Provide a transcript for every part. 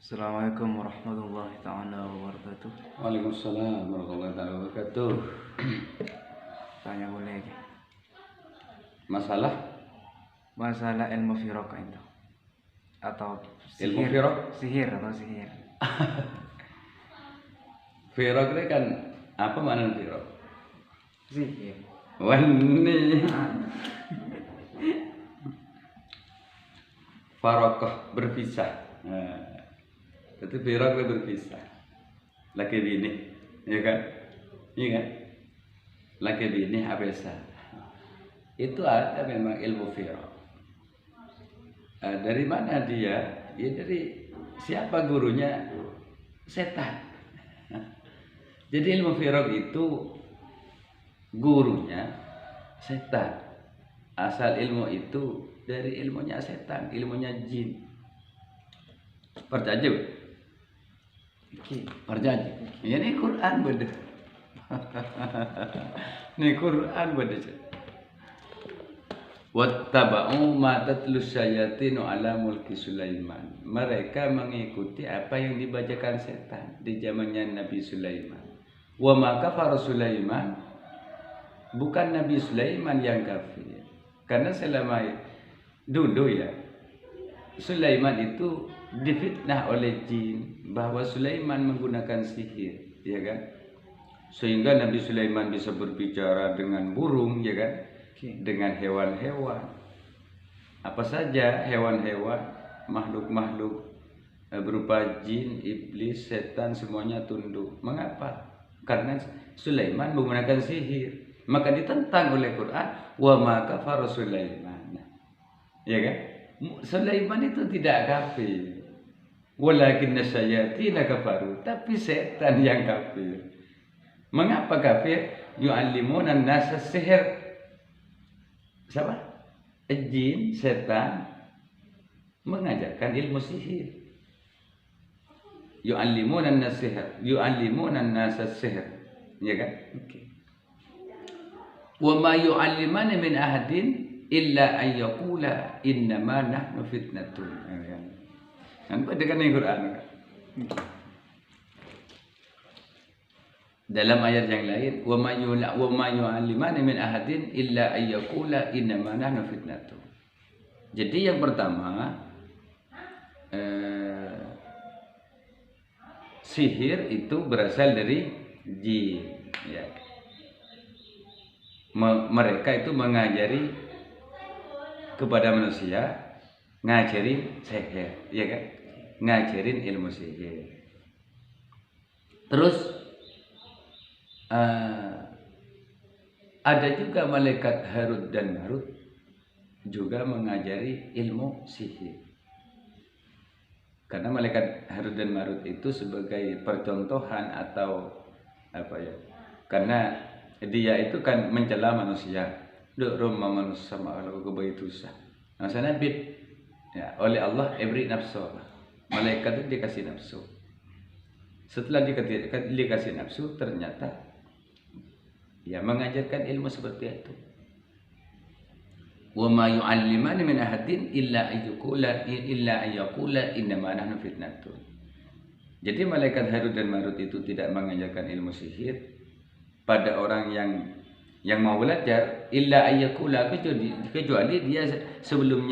Assalamualaikum warahmatullahi ta'ala wabarakatuh. Waalaikumsalam warahmatullahi wabarakatuh. Tanya boleh aja. Masalah Masalah ilmu firaq itu atau ilmu sihir, firaq. sihir. Firaq ini kan apa makna firaq? Sihir. Wani farokoh berpisah. Nah, itu firaq itu berpisah. Laki bini, ya kan? Iya kan? Laki bini abesa. Itu ada memang ilmu firaq. Dari mana dia? Ya dari siapa gurunya? Setan. Jadi ilmu firaq itu gurunya setan. Asal ilmu itu dari ilmunya setan, ilmunya jin. Percaya? Percaya? Ya ini Quran beda. Ini Quran beda. Wattaba'u ma tatlu syayatinu ala mulki Sulaiman. Mereka mengikuti apa yang dibacakan setan di zamannya Nabi Sulaiman. Wa ma kafara Sulaiman. Bukan Nabi Sulaiman yang kafir. Karena selama dulu ya Sulaiman itu difitnah oleh jin bahwa Sulaiman menggunakan sihir, ya kan? Sehingga Nabi Sulaiman bisa berbicara dengan burung, ya kan? Dengan hewan-hewan. Apa saja hewan-hewan, makhluk-makhluk berupa jin, iblis, setan semuanya tunduk. Mengapa? Karena Sulaiman menggunakan sihir. Maka ditentang oleh Quran, wa ma kafara Sulaiman. Ya kan? Sulaiman itu tidak kafir. Walakinna syayatin kafaru, tapi setan yang kafir. Mengapa kafir? Yu'allimuna an-nasa sihir. Siapa? Jin, setan mengajarkan ilmu sihir. Yu'allimuna an-nasa sihir, yu'allimuna an-nasa sihir. Ya kan? Oke. Wa ma yu'allimani min ahadin illa an yaqula innama nahnu fitnatun. Kan dengan Al-Qur'an. Dalam ayat yang lain, wa ma yu'allimani min ahadin illa an yaqula innama nahnu fitnatun. Jadi yang pertama sihir itu berasal dari jin, ya. Mereka itu mengajari kepada manusia, ngajarin sihir, ya kan? Ngajarin ilmu sihir. Terus ada juga malaikat Harut dan Marut juga mengajari ilmu sihir. Karena malaikat Harut dan Marut itu sebagai percontohan atau apa ya? Karena dia itu kan mencela manusia. Duk rumah manusia sama Allah kebaitusah. Nah, sana bid ya, oleh Allah ibri nafsu. Malaikat itu dikasih nafsu. Setelah dikasih nafsu ternyata ya mengajarkan ilmu seperti itu. Wa ma yu'allimani min ahadin illa ayyaqula innama nahnu fitnatun. Jadi malaikat Harut dan Marut itu tidak mengajarkan ilmu sihir pada orang yang mau belajar illa ayyaqula, kecuali dia sebelum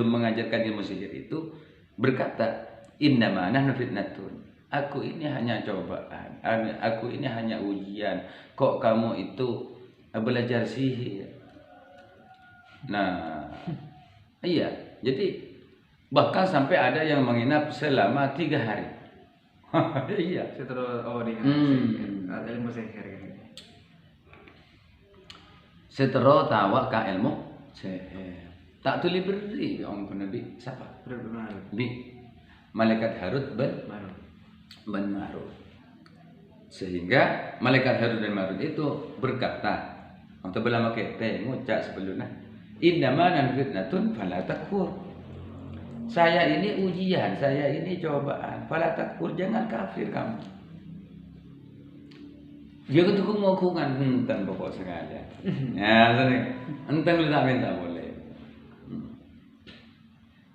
mengajarkan ilmu sihir itu berkata innama nahnu fitnatun. Aku ini hanya cobaan, aku ini hanya ujian. Kok kamu itu belajar sihir? Nah, iya. Jadi bahkan sampai ada yang menginap selama 3 hari. Iya. Seterus ilmu sihir gitu. Setero tawa ka ilmu sihir. Tak tuli beri orang Nabi siapa? Bi malaikat Harut dan Marut. Sehingga malaikat Harut dan Marut itu berkata, untuk belama kita ngucap sebelumnya, innama nahnu fitnatun fala takfur. Saya ini ujian, saya ini cobaan. Fala takfur, jangan kafir kamu. Dia ketukung ngokongan enten pokok sengaja. Ya, enten lu tak minta boleh.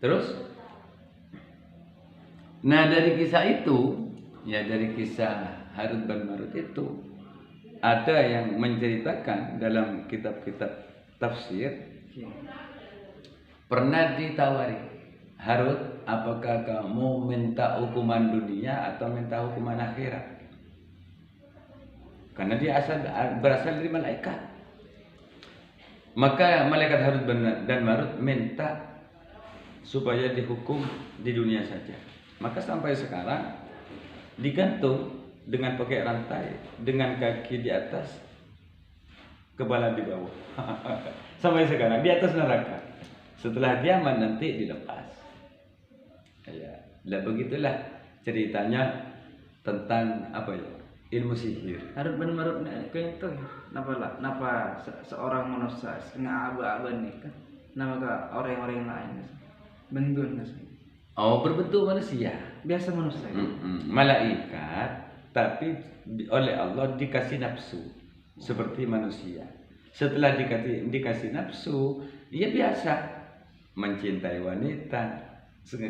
Terus Nah dari kisah itu, ya dari kisah Harut bin Marut itu, ada yang menceritakan dalam kitab-kitab tafsir, pernah ditawari, Harut, apakah kamu minta hukuman dunia atau minta hukuman akhirat? Karena dia berasal dari malaikat. Maka malaikat Harut dan Marut minta supaya dihukum di dunia saja. Maka sampai sekarang digantung dengan pakai rantai, dengan kaki di atas, kepala di bawah. Sampai sekarang di atas neraka. Setelah kiamat nanti dilepas. Ya, begitulah ceritanya tentang apa ya? Ilmu sihir. Harut bin Marut kayak itu napa seorang manusia setengah aba-aba nih kan nama orang-orang lain bentuk nasi Berbentuk manusia. biasa manusia Malaikat tapi oleh Allah dikasih nafsu seperti manusia. Setelah dikasih nafsu, ia biasa mencintai wanita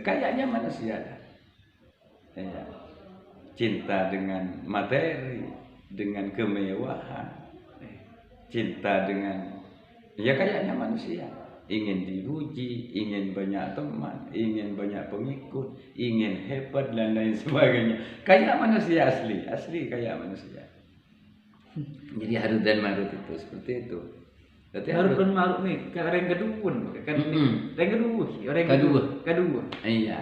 kayaknya manusia. Ya. Cinta dengan materi, dengan kemewahan, cinta dengan ya kayaknya manusia, ingin dipuji, ingin banyak teman, ingin banyak pengikut, ingin hebat dan lain sebagainya. Kayak manusia asli kayak manusia. Jadi Harut dan Marut itu seperti itu. Harut bin Marut nih orang kedua kan orang kedua. Iya.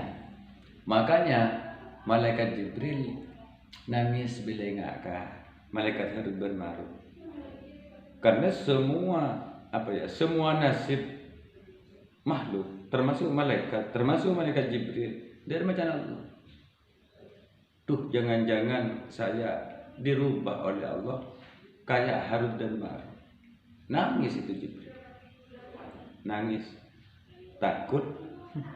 Makanya malaikat Jibril nangis bila ingatkan malaikat Harut bin Marut. Karena semua nasib makhluk termasuk malaikat Jibril dari macam Allah. Tuh jangan-jangan saya dirubah oleh Allah kayak Harut dan Marut. Nangis itu Jibril. Nangis. Takut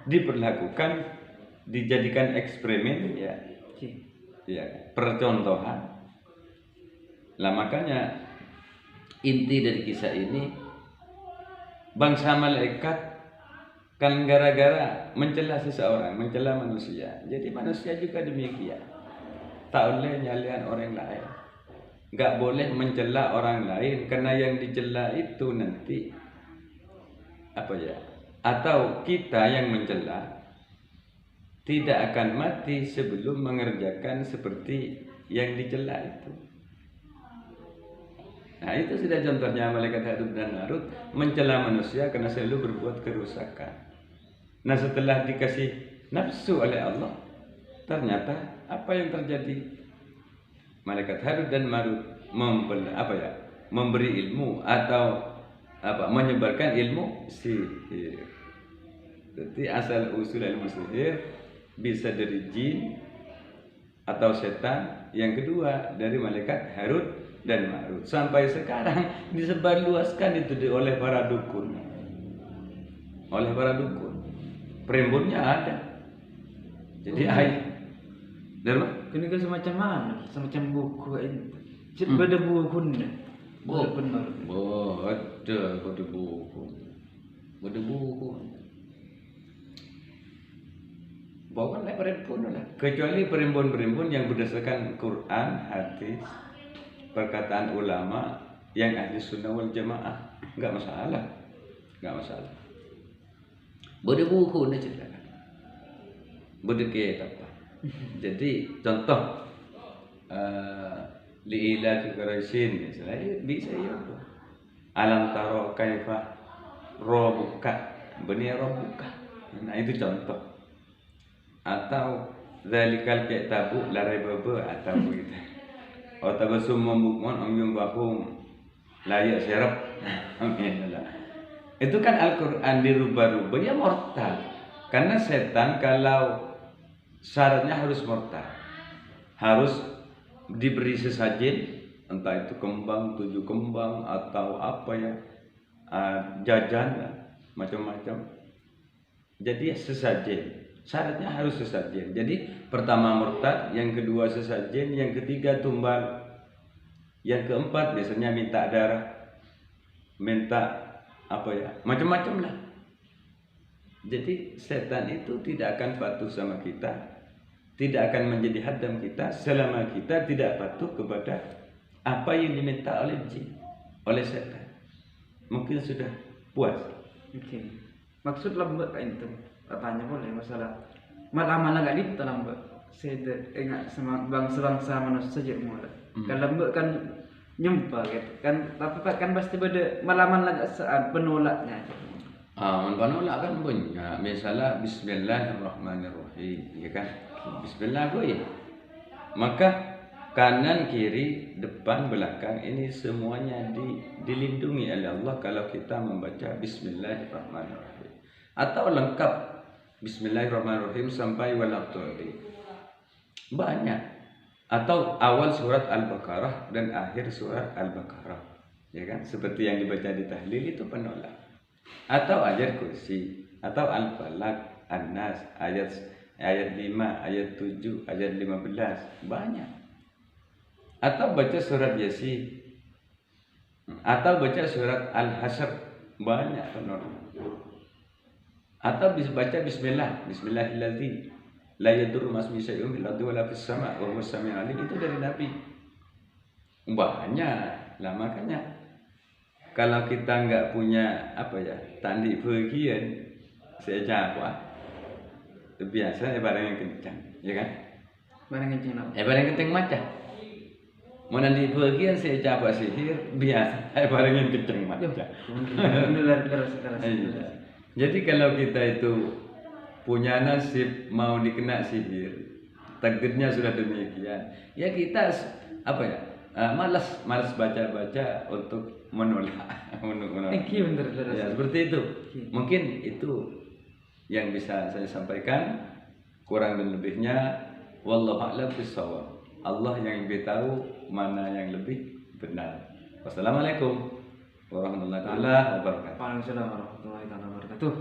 diperlakukan, dijadikan eksperimen ya. Ya, percontohan. Lah makanya inti dari kisah ini bangsa malaikat kan gara-gara mencela seseorang, mencela manusia. Jadi manusia juga demikian. Tak boleh nyalain orang lain. Enggak boleh mencela orang lain karena yang dicela itu nanti atau kita yang mencela tidak akan mati sebelum mengerjakan seperti yang dicela itu. Nah itu sudah contohnya malaikat Harut dan Marut mencela manusia karena selalu berbuat kerusakan. Nah setelah dikasih nafsu oleh Allah, ternyata apa yang terjadi? Malaikat Harut dan Marut memberi ilmu atau menyebarkan ilmu sihir. Jadi asal usul ilmu sihir bisa dari jin atau setan, yang kedua dari malaikat Harut dan Marut. Sampai sekarang disebarluaskan itu oleh para dukun. Primbonnya ada. Jadi ini kan semacam mana? Semacam buku ini. Ada buku nih. Ada buku. Bukan perimbun lah. Kecuali perimbun yang berdasarkan Quran, hadis, perkataan ulama yang ahli sunnah wal jamaah, enggak masalah. Boleh buku nih ceritakan. Boleh ke apa? Jadi contoh liila fi Quraisyin misalnya bisa ya. Alam taro kaifa rabbuka, bani rabbuka. Nah itu contoh. Atau zalikal kitabu la raiba atau begitu. Atau summa bukman umyum bakum la yasirab. Itu kan Al-Qur'an dirubah-rubah ya murtad. Karena setan kalau syaratnya harus murtad, harus diberi sesajen, entah itu kembang, 7 kembang atau jajan macam-macam. Jadi sesajen, syaratnya harus sesajen. Jadi pertama murtad, yang kedua sesajen, yang ketiga tumbal, yang keempat biasanya minta darah, minta macam-macam lah. Jadi setan itu tidak akan patuh sama kita tidak akan menjadi hadam kita selama kita tidak patuh kepada apa yang diminta oleh jin, oleh setan. Mungkin sudah puas. Oke. Maksud lambat itu tanya boleh masalah malah gak di lambat. Saya ingat sama bangsa manusia saja mulai. Kan lambat kan nyumpah gitu kan, tapi kan pasti pada malaman lagi saat penolaknya. Penolak kan banyak. Misalnya Bismillahirrahmanirrahim, ya kan? Bismillah gue. Maka kanan, kiri, depan, belakang ini semuanya dilindungi oleh Allah kalau kita membaca Bismillahirrahmanirrahim. Atau lengkap Bismillahirrahmanirrahim sampai walaqturi. Banyak. Atau awal surat Al-Baqarah dan akhir surat Al-Baqarah. Ya kan? Seperti yang dibaca di tahlil itu penolak. Atau ayat kursi, atau Al-Falaq, An-Nas, ayat 5, ayat 7, ayat 15, banyak. Atau baca surat Yasin, atau baca surat Al-Hasyr, banyak penolak. Atau bisa baca Bismillah, Bismillahirrahmanirrahim, la yadurru ma'asmihi syai'un fil ardi wa la fis sama' wa huwas sami'ul 'alim, itu dari Nabi. Banyak lah, makanya kalau kita nggak punya tandi bagian, saya jawab biasa barang yang kencang, ya kan? Barang kencang apa? Barang kencang macam. Mau nanti bagian saya jawab sihir biasa, barang yang kencang macam. Jadi kalau kita itu punya nasib mau dikena sihir, takdirnya sudah demikian, ya kita malas baca untuk menolak. Ya, seperti itu. Mungkin itu yang bisa saya sampaikan. Kurang dan lebihnya wallahu a'lam bishawab. Allah yang lebih tahu mana yang lebih benar. Wassalamualaikum warahmatullahi wabarakatuh. Waalaikumsalam warahmatullahi wabarakatuh.